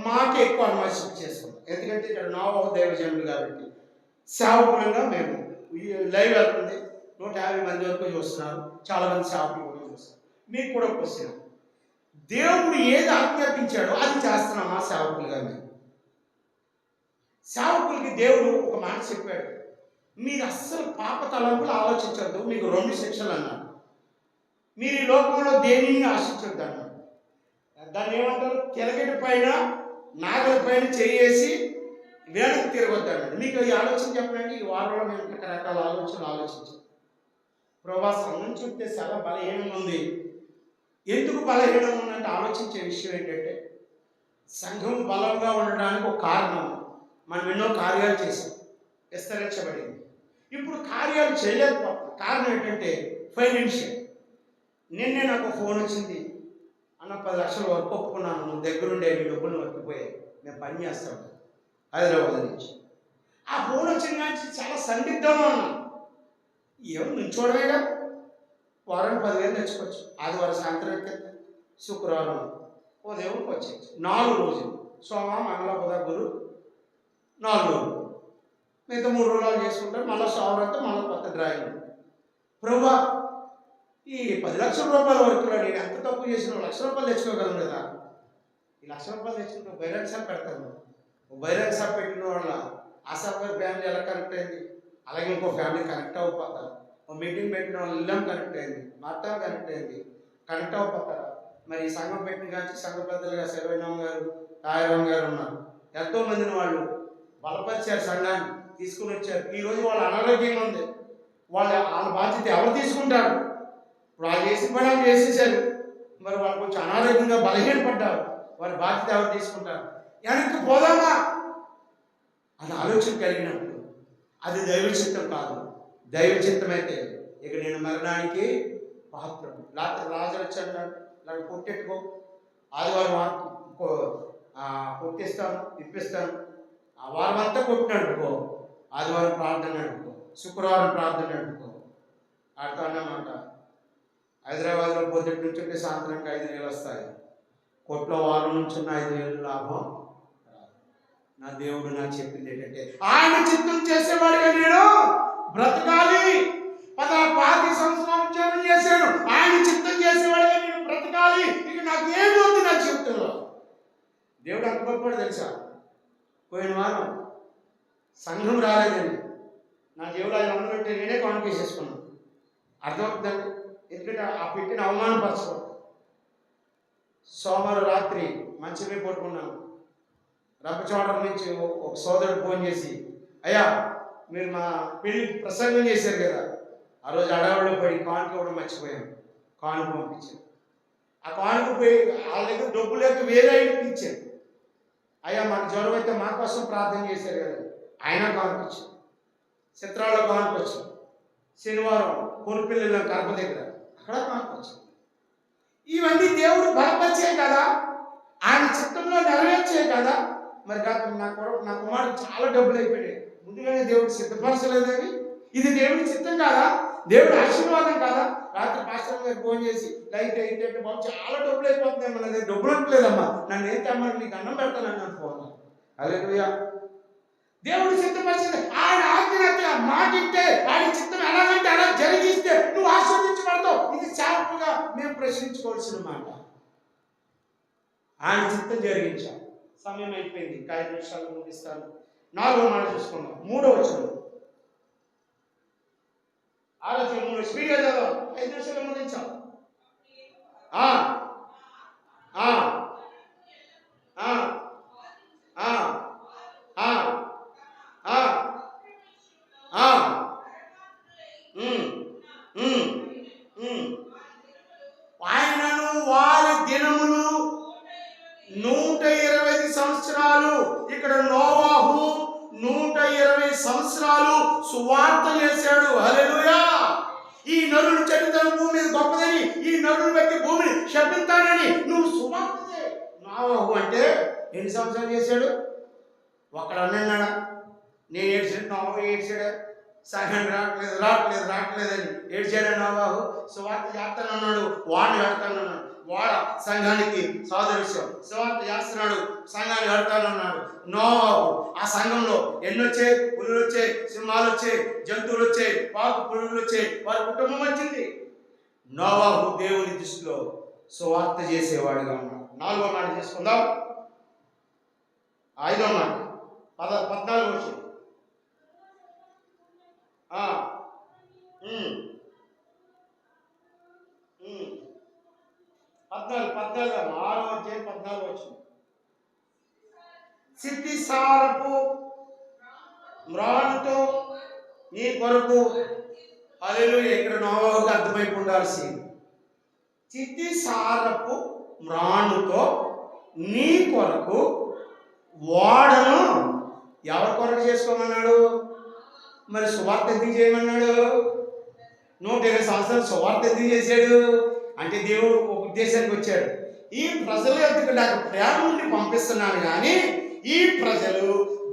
మాకే ఎక్కువ అనుమతి చేసుకుందాం. ఎందుకంటే ఇక్కడ నోవాహు దైవజనుడు కాబట్టి సేవకులంగా మేము లైవ్ వెళ్తుంది. 150 మంది వరకు చూస్తున్నారు. చాలామంది సేవకులు కూడా చూస్తున్నారు. మీకు కూడా క్వశ్చన్, దేవుడు ఏది ఆజ్ఞాపించాడో అది చేస్తున్నామా సేవకులుగా? మేము సేవకులకి దేవుడు ఒక మాట చెప్పాడు, మీరు అస్సలు పాప తలంపులు ఆలోచించద్దు, మీకు 2 శిక్షలు అన్నాడు. మీరు ఈ లోకంలో దేనిని ఆశించొద్దు అన్నాడు. దాన్ని ఏమంటారు? కిలకెటి పైన నాగల పైన చేసి వేడకు తిరగొద్దు అన్నాడు. మీకు ఈ ఆలోచన చెప్పండి. ఈ వారంలో మేము రకరకాల ఆలోచనలు ఆలోచించాం. ప్రభా, సంఘం చూస్తే చాలా బలహీనం ఉంది. ఎందుకు బలహీనం ఉందంటే ఆలోచించే విషయం ఏంటంటే, సంఘం బలంగా ఉండడానికి ఒక కారణం, మనం ఎన్నో కార్యాలు చేసాం, విస్తరించబడింది. ఇప్పుడు కార్యాలు చేయలేకపోతున్నాం. కారణం ఏంటంటే ఫైనాన్షియల్. నిన్నే నాకు ఫోన్ వచ్చింది, అన్న 10 లక్షల వరకు ఒప్పుకున్నాను, నువ్వు దగ్గరుండే నీ డబ్బులు వర్కిపోయాయి, మేము పని చేస్తాం హైదరాబాద్ నుంచి. ఆ ఫోన్ వచ్చిన కానీ చాలా సందిగ్ధంగా ఉన్నాను. ఏమో నుంచోడమేగా, వారానికి 10,000 తెచ్చుకోవచ్చు. ఆదివారం సాయంత్రం ఎక్కితే శుక్రవారం ఉదయంకి వచ్చేయచ్చు. 4 రోజులు, సోమ మంగళ బుధ గురు 4 రోజులు. మిగతా 3 రోజులు చేసుకుంటారు. మళ్ళీ సోమవారంతో మళ్ళీ కొత్త డ్రాయింగ్. ప్రభా, ఈ 10 లక్షల రూపాయల వరకు నేను ఎంత తప్పు చేసిన 1 లక్ష రూపాయలు తెచ్చుకోగలను కదా. ఈ 1 లక్ష రూపాయలు తెచ్చుకుంటే బైరాగ్ షాప్ పెడతాను. బైరాగ్ షాప్ పెట్టిన వాళ్ళ ఆసాఫ్ గారి ఫ్యామిలీ ఎలా కనెక్ట్ అయింది, అలాగే ఇంకో ఫ్యామిలీ కనెక్ట్ అవ్వకపోతారు. ఓ మీటింగ్ పెట్టిన వాళ్ళు ఇల్లం కనెక్ట్ అయింది, మొత్తం కనెక్ట్ అయింది, కనెక్ట్ అవ్వకపోతారు. మరి ఈ సంఘం పెట్టిన కానీ సంఘ పెద్దలుగా శరవణం గారు, తాయరామ్ గారు ఉన్నారు. ఎంతో మందిని వాళ్ళు బలపరిచారు, సంఘాన్ని తీసుకుని వచ్చారు. ఈరోజు వాళ్ళ అనారోగ్యంగా ఉంది. వాళ్ళ బాధ్యత ఎవరు తీసుకుంటారు? ఇప్పుడు వాళ్ళు చేసిన పని వాళ్ళు చేసేసారు. మరి వాళ్ళు కొంచెం అనారోగ్యంగా బలహీనపడ్డారు. వారి బాధ్యత ఎవరు తీసుకుంటారు? వెనక్కి పోదామా అని ఆలోచన కలిగినప్పుడు అది దైవ చిత్తం కాదు. దైవ చిత్తం అయితే ఇక నేను మరణానికి పాత్రం. రాత్రి రాజు వచ్చాడు, నాకు పొట్టెట్టుకో, ఆదివారం పొట్టిస్తాను, ఇప్పిస్తాను. ఆ వారం అంతా కొట్టినాడు అనుకో, ఆదివారం ప్రార్థన అనుకో, శుక్రవారం ప్రార్థన అనుకో. ఆడుతా అన్నమాట. హైదరాబాద్లో పొద్దుటి నుంచి ఉంటే సాయంత్రానికి 5,000 వస్తాయి. కోట్లో వారం నుంచి ఉన్న 5,000 లాభం. నా దేవుడు నాకు చెప్పింది ఏంటంటే, ఆయన చిత్తం చేసేవాడిగా నేను బ్రతకాలి. 15 సంవత్సరాలు ఉద్యోగం చేశాను, ఆయన చిత్తం చేసేవాడిగా నేను బ్రతకాలి. ఇక నాకు ఏమి ఉంది నా జీవితంలో? దేవుడు అంత గొప్పవాడు తెలుసా? పోయిన వారం సంఘం రాలేదండి. నా దేవుడు ఆయన అందరంటే నేనే కాన్ఫ్యూజ్ చేసుకున్నాను. అర్థమవుతుందండి. ఎందుకంటే ఆ పెట్టిన అవమానపరచడం. సోమవారం రాత్రి మంచమే పట్టుకున్నాను. రంపచోడవరం నుంచి ఒక సోదరుడు ఫోన్ చేసి, అయ్యా మీరు మా పెళ్లి ప్రసంగం చేశారు కదా, ఆ రోజు అడవుల్లో పడి కానుక ఇవ్వడం మర్చిపోయాను, కానుక పంపించాను. ఆ కానుక పోయి వాళ్ళ దగ్గర డబ్బు లేక వేరే ఆయనకి ఇచ్చాను. అయ్యా మాకు జ్వరం అయితే మా కోసం ప్రార్థన చేశారు కదా, ఆయన కానుక ఇచ్చాను. చిత్రాల్లో కానుక వచ్చాను. శనివారం కొనుపిల్లల కడప దగ్గర అక్కడ కానుక వచ్చాను. ఇవన్నీ దేవుడు బలపరిచే కదా, ఆయన చిత్తంలో నెరవేర్చే కదా. మరి నా కుమారుడు చాలా డబ్బులు అయిపోయాయి. ముందుగానే దేవుడు సిద్ధపరచలేదని ఇది దేవుడి చిత్తం కాదా? దేవుడి ఆశీర్వాదం కాదా? రాత్రి పాస్టర్ గారు ఫోన్ చేసి లైట్ అయితే బాబు చాలా డబ్బులు అయిపోతున్నాయి, మన దగ్గర డబ్బులు అంటలేదమ్మా, నన్ను ఏం తెమ్మని నీకు అన్నం పెడతాను అన్నాను ఫోన్. హల్లెలూయా. దేవుడు సిద్ధపరిచింది. ఆయన ఆజ్ఞ మాటింటే ఆయన చిత్తం ఎలాగంటే అలా జరిగిస్తే నువ్వు ఆస్వాదించబడతావు. ఇది శాపంగా మేము ప్రశ్నించుకోవాల్సిన మాట. ఆయన చిత్తం జరిగించాం. సమయం అయిపోయింది. ఇంకా 5 నిమిషాలు ముగిస్తాను. 4వ మాట చూసుకుందాం. 3వ వచనం. ఆలోచన 3 స్పీడ్గా చదవాలి. 5 నిమిషాలు ముగించాం. ఆ ఆ ఆ ఆ ఆ ఆ ఆ ఆయనను వారి దినములు 120 సంవత్సరాలు. ఇక్కడ నోవాహు 120 సంవత్సరాలు సువార్త చేశాడు. హల్లెలూయా. ఈ నరులు చరిత్ర భూమి మీద గొప్పదని, ఈ నరులు బట్టి భూమిని శపిస్తానని నువ్వు సువార్త చేయి. నోవాహు అంటే ఎన్ని సంవత్సరాలు చేశాడు? ఒకడు అన్నాడా నేను ఏడ్చాడు? నోవాహు ఏడ్చాడా? సంఘం రావట్లేదని ఏడ్చాడా నోవాహు? సువార్త చేస్తానన్నాడు, వాడిని కడతానన్నాడు. వాడ సంఘానికి సాదృశ్యం. సువార్త చేస్తున్నాడు, సంఘాన్ని కడతానన్నాడు నోవాహు. ఆ సంఘంలో ఎన్నొచ్చాయి? పులులు వచ్చాయి, సింహాలు వచ్చాయి, జంతువులు వచ్చాయి, పాకు పురుగులు వచ్చాయి, వారి కుటుంబం వచ్చింది. నోవాహు దేవుని దృష్టిలో సువార్త చేసేవాడుగా ఉన్నాడు. 4వ మాట తీసుకుందాం. 5వ మాట 14 వచ్చింది. 14 వచ్చింది. సిద్ధిసారపు మ్రానుతో నీ కొరకు. హల్లెలూయా. ఇక్కడ నోవాహుకు అర్థమైపు ఉండాల్సింది. సిద్ధిసారపు మ్రానుతో నీ కొరకు ఓడను ఎవరి కొరకు చేసుకోమన్నాడు? మరి సువార్త ఎందుకు చేయమన్నాడు? 120 సంవత్సరాలు సువార్త ఎందుకు చేశాడు అంటే దేవుడు ఒక ఉద్దేశానికి వచ్చాడు. ఈ ప్రజల యొద్దకు నాకు ప్రేమ నుండి పంపిస్తున్నాను, కానీ ఈ ప్రజలు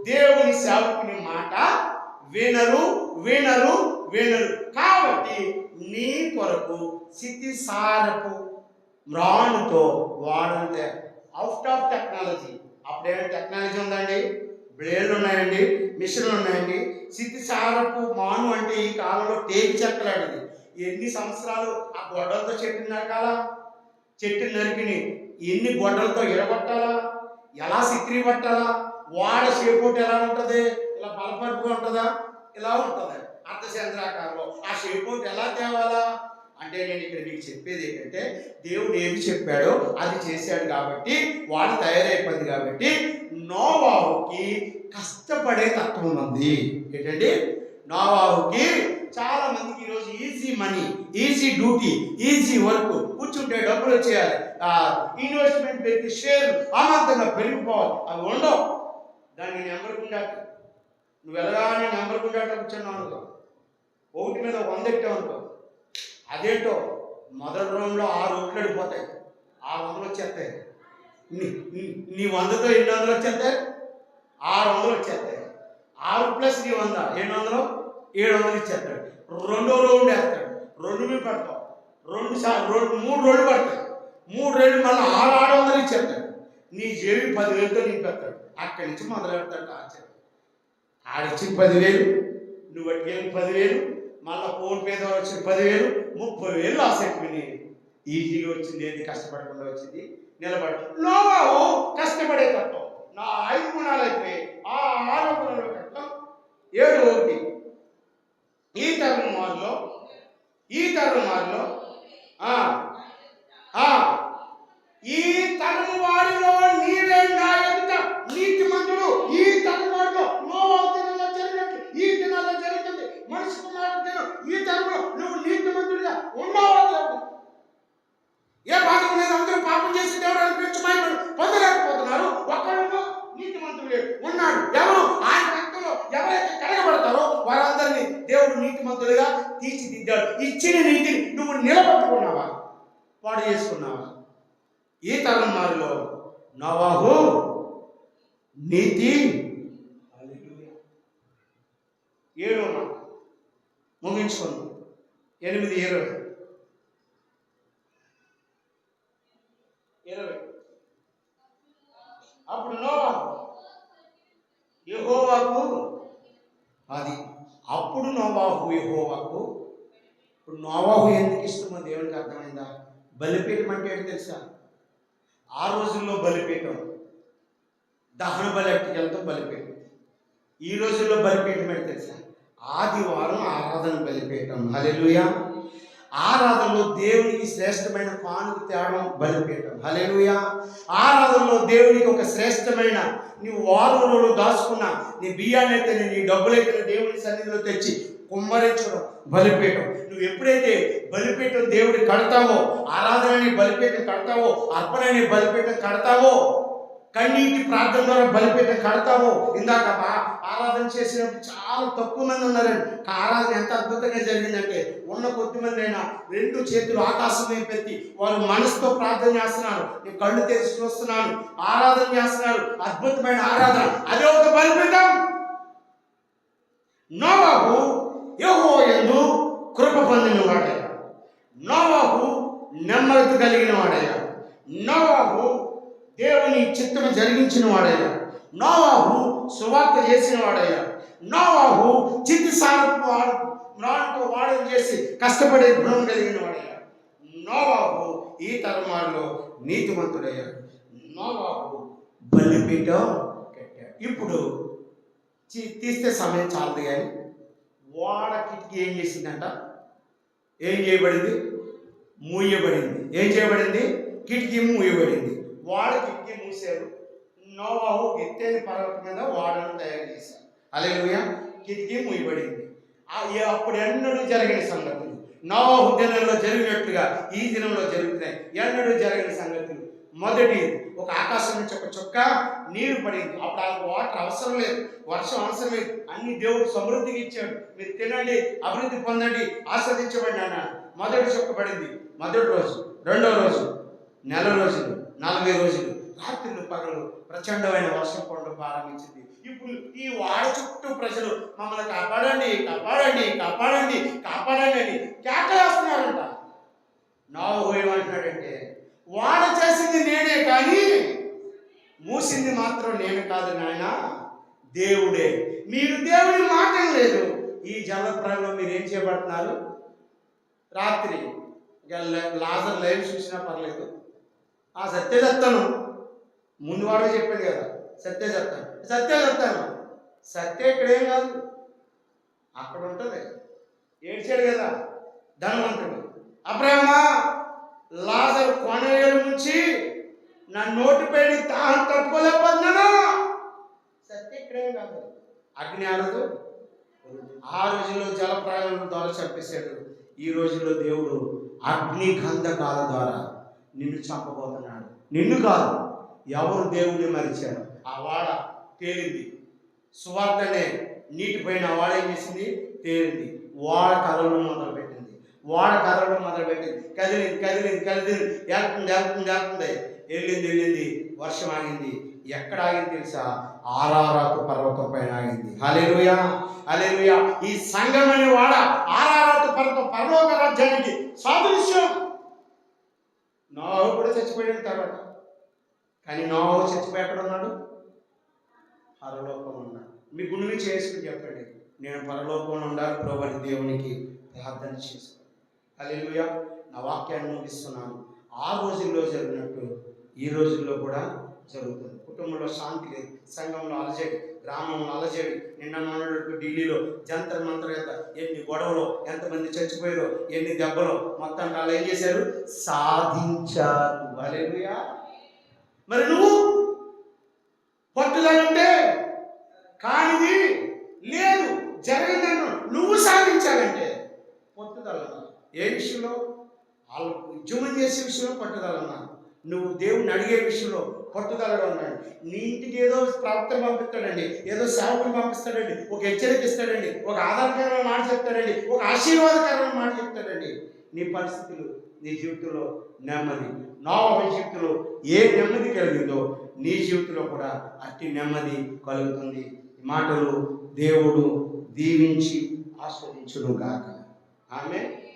దేవుని సేవకుని మాట వినరు వినరు వినరు. కాబట్టి నీ కొరకు సిద్ధిసారపు మ్రానుతో వాడంటే అవుట్ ఆఫ్ టెక్నాలజీ. అప్పుడేమైనా టెక్నాలజీ ఉందండి? బ్లేడ్లు ఉన్నాయండి, మిషన్లు ఉన్నాయండి. సిద్ధిసారపు మాను అంటే ఈ కాలంలో టేకు చెక్కలాంటిది. ఎన్ని సంవత్సరాలు ఆ గొడ్డలతో చెట్టు నరకాలా? చెట్టు నరికిని ఎన్ని గొడ్డలతో ఎడగొట్టాలా? ఎలా సిక్రీ పట్టాలా? వాడ షేపోటు ఎలా ఉంటుంది? ఇలా బలపరుపుగా ఉంటుందా? ఇలా ఉంటుంది అర్ధచంద్రాకారంలో. ఆ షేపోటు ఎలా తేవాలా అంటే నేను ఇక్కడ మీకు చెప్పేది ఏంటంటే దేవుడు ఏమి చెప్పాడో అది చేశాడు కాబట్టి వాడు తయారైపోయింది. కాబట్టి నోవాహుకి కష్టపడే తత్వం ఉంది. ఏంటండి? నోవాహుకి చాలా మందికి ఈరోజు easy money, easy duty, easy work, కూర్చుంటే డబ్బులు వచ్చేయాలి, ఇన్వెస్ట్మెంట్ పెట్టి షేర్ అమాంతంగా పెరిగిపోవాలి. అవి ఉండవు. దానికి నెంబర్ గుండాట. నువ్వు వెళ్ళగానే నెంబర్ గుండాట కూర్చున్నావు అనుకో, 1 మీద 100 ఎట్టావు అనుకో, అదేంటో మొదటి రూమ్లో 6 ఓట్లు అడిపోతాయి, 600 వచ్చేస్తాయి. నీ 100తో ఎన్ని వందలు వచ్చేస్తాయి? 600 వచ్చేస్తాయి. 6 ప్లస్ నీ 100 800, 700 ఇచ్చేస్తాడు. 2వ రౌండ్ వేస్తాడు, 2 మీద పడతావు, 3 రోడ్లు పడతాయి, 3 రోడ్లు మళ్ళీ 600 ఇచ్చేస్తాడు. నీ జేబు 10,000తో నింపేస్తాడు. అక్కడి నుంచి మొదలు పెడతాడు ఆశ్చర్యం. ఆడిచ్చిన 10,000, నువ్వు అడిగేది 10,000, మళ్ళీ ఫోన్పే ద్వారా వచ్చిన 10,000, 30,000 లాస్ అయిపోయినాయి. ఈజీగా వచ్చింది ఏది? కష్టపడకుండా వచ్చింది. నిలబడి నోవాహు కష్టపడే తత్వం. నా 5 గుణాలు అయిపోయాయి. ఆ 6వ గుణంలో తత్వం 7:1. ఈ తరం వారిలో ఈ తరం వారిలో నీవే నా ఎదుట నీతిమంతుడు. ఈ తరం వారిలో నోవాహు దినాల్లో జరిగినట్టు ఈ దినాల్లో జరుగుతుంది. మనిషి కుమారుడు దినం ఈ తరంలో నువ్వు నీతిమంతుడిగా ఉండవు. ఏ భాగం లేదు. అందరూ పాపం చేసి దేవుడు అనుగ్రహించమని పొందలేకపోతున్నారు. ఒక్కడు నీతిమంతుడే ఉన్నాడు. ఎవరు? ఆయన రక్తంలో ఎవరైతే కడగబడతారో వారందరినీ దేవుడు నీతిమంతులుగా తీర్చిదిద్దాడు. ఇచ్చిన నీతిని నువ్వు నిలబెట్టుకున్నావా? వాడు చేసుకున్నావా? ఈ తరం వారిలో నోవాహు నీతి. 7వ మాట ముగించుకుందాం. 8:20. అప్పుడు నోవాహు యెహోవాకు యెహోవాకు. ఇప్పుడు నోవాహు ఎందుకు ఇష్టమో దేవునికి అర్థమైందా? బలిపీఠం అంటే ఏంటి తెలుసా? ఆ రోజుల్లో బలిపీఠం, దహన బలి అట్టుకెళ్తాం బలిపీఠం. ఈ రోజుల్లో బలిపీఠం ఏంటి తెలుసా? ఆదివారం ఆరాధన బలిపీఠం. హల్లెలూయా. ఆరాధనలో దేవునికి శ్రేష్టమైన కానుక తేవడం బలిపీఠం. హల్లెలూయా. ఆరాధనలో దేవునికి ఒక శ్రేష్టమైన, నీవు వారంలో దాచుకున్న నీ బియ్యాన్నైతే నీ డబ్బులైతే దేవుని సన్నిధిలో తెచ్చి కుమ్మరించడం బలిపీఠం. నువ్వు ఎప్పుడైతే బలిపీఠం దేవుడికి కడతావో, ఆరాధనని బలిపీఠం కడతావో, అర్పణని బలిపీఠం కడతావో, కన్నీటి ప్రార్థన ద్వారా బలిపీఠం కడతావో. ఇందాక ఆరాధన చేసినప్పుడు చాలా తక్కువ మంది ఉన్నారండి. ఆరాధన ఎంత అద్భుతంగా జరిగిందంటే, ఉన్న కొద్ది మంది అయినా 2 చేతులు ఆకాశం వైపు ఎత్తి వారు మనసుతో ప్రార్థన చేస్తున్నారు. నేను కళ్ళు తెరిచి చూస్తున్నాను, ఆరాధన చేస్తున్నారు. అద్భుతమైన ఆరాధన. అదే ఒక బలిపీఠం. నోవాహు యెహోవా యందు కృప పొందిన వాడయ్యా. నోవాహు నెమ్మది కలిగిన వాడయ్యా. నోవాహు దేవుని చిత్తము జరిగించిన వాడయ్యా. నోవాహు సువార్త చేసిన వాడయ్యా. నోవాహు చిత్తిసారతో వాడన చేసి కష్టపడే గుణం కలిగిన వాడయ్యా. నోవాహు ఈ తరమాల్లో నీతిమంతుడయ్యాడు. నోవాహు బలిపీఠం కట్టాడు. ఇప్పుడు తీస్తే సమయం చాలదు కానీ ఓడ కిటికీ ఏం చేసిందంట? ఏం చేయబడింది? మూయబడింది. ఏం చేయబడింది? కిటికీ మూయబడింది. ఓడ కిటికీ మూసారు. నోవాహు ఎత్తైన పర్వతం మీద ఓడను తయారు చేశారు. హల్లెలూయా. కిటికీ మూయబడింది. అప్పుడు ఎన్నడూ జరిగిన సంగతులు నోవాహు దినంలో జరిగినట్టుగా ఈ దినంలో జరుగుతున్నాయి. ఎన్నడూ జరిగిన సంగతులు. మొదటి, ఒక ఆకాశం నుంచి ఒక చుక్క నీరు పడింది. అప్పుడు ఆ వాటర్ అవసరం లేదు, వర్షం అవసరం లేదు. అన్ని దేవుడు సమృద్ధికి ఇచ్చాడు. మీరు తినండి, అభివృద్ధి పొందండి, ఆస్వాదించబడి అన్నాడు. మొదటి చుక్క పడింది. మొదటి రోజు, రెండో రోజు, నెల రోజులు, 40 రోజులు, రాత్రులు పగలు ప్రచండమైన వర్షం పడడం ప్రారంభించింది. ఇప్పుడు ఈ వాడ చుట్టూ ప్రజలు మమ్మల్ని కాపాడండి, కాపాడండి, కాపాడండి, కాపాడండి అని కేకలేస్తున్నారంట. నోవాహు ఏమంటున్నాడంటే, వాడ చేసింది నేనే కానీ మూసింది మాత్రం నేను కాదు నాయన, దేవుడే. మీరు దేవుని మాట లేదు. ఈ జలప్రయంలో మీరు ఏం చేయబడుతున్నారు? రాత్రి లాజర్ లైవ్ చూసినా పర్లేదు, ఆ సత్య చెప్తాను, ముందు వాడే చెప్పాడు కదా, సత్య చెప్తాను, సత్య చెప్తాను. సత్య ఇక్కడేం కాదు, అక్కడ ఉంటుంది. ఏడ్చాడు కదా ధనవంతుడు, అబ్రాహ్మా లాజరు కొనవేలు నుంచి నా నోటిపై దాహం తట్టుకోలేకపోతున్నాను. సత్య ఇక్కడేం కాదు, అగ్ని ఆడదు. ఆ రోజుల్లో జలప్రాయాల ద్వారా చంపేశాడు. ఈ రోజుల్లో దేవుడు అగ్ని గంధకాల ద్వారా నిన్ను చంపబోతున్నాడు. నిన్ను కాదు, ఎవరు దేవుణ్ణి మరిచారు. ఆ వాడ తేలింది. సువార్తనే నీటిపైన వాడ ఏం చేసింది? తేలింది. వాడ కదలడం మొదలుపెట్టింది. వాడ కదలడం మొదలుపెట్టింది. కదిలింది, కదిలింది, కదిలింది, వెళ్తుంది, వెళ్తుంది, వెళ్తుంది, వెళ్ళింది, వెళ్ళింది. వర్షం ఆగింది. ఎక్కడ ఆగింది తెలుసా? ఆరారాతు పర్వతం పైన ఆగింది. హల్లెలూయా, హల్లెలూయా. ఈ సంఘం అనే వాడ ఆరారాతు పర్వతం పరలోక రాజ్యానికి సాదృశ్యం. నోవాహు కూడా చచ్చిపోయిన తర్వాత, కానీ నోవాహు చచ్చిపోయి ఎక్కడ ఉన్నాడు? పరలోకంలో ఉన్నాడు. మీ గుండెని చేసుకుని చెప్పండి, నేను పరలోకంలో ఉండాలి ప్రభువని దేవునికి ప్రార్థన చేసుకోండి. హల్లెలూయా. నా వాక్యాన్ని ముగిస్తున్నాను. ఆ రోజుల్లో జరిగినట్టు ఈ రోజుల్లో కూడా జరుగుతుంది. కుటుంబంలో శాంతి లేదు, సంఘంలో అలజడి, గ్రామంలో అలజడి. నిన్న మొన్నటి ఢిల్లీలో జంతర్ మంతర్ యొక్క ఎన్ని గొడవలు, ఎంతమంది చచ్చిపోయారో, ఎన్ని దెబ్బలు, మొత్తం వాళ్ళు ఏం చేశారు? సాధించారు. హల్లెలూయా. మరి నువ్వు పట్టుదలంటే కానిది లేదు, జరగదని నువ్వు సాధించాలంటే పట్టుదల. ఏ విషయంలో? వాళ్ళు ఉద్యమం చేసే విషయంలో పట్టుదలన్నా, నువ్వు దేవుణ్ణి అడిగే విషయంలో పట్టుదలగా ఉన్నాడు. నీ ఇంటికి ఏదో ప్రవక్తను పంపిస్తాడండి, ఏదో సేవకుని పంపిస్తాడండి, ఒక హెచ్చరిక ఇస్తాడండి, ఒక ఆధారకరమైన మాట చెప్తాడండి, ఒక ఆశీర్వాదకరమైన మాట చెప్తాడండి. నీ పరిస్థితులు, నీ జీవితంలో నెమ్మది. నోవాహు జీవితంలో ఏ నెమ్మది కలిగిందో నీ జీవితంలో కూడా అట్టి నెమ్మది కలుగుతుంది. మాటలు దేవుడు దీవించి ఆస్వాదించును గాక. ఆమె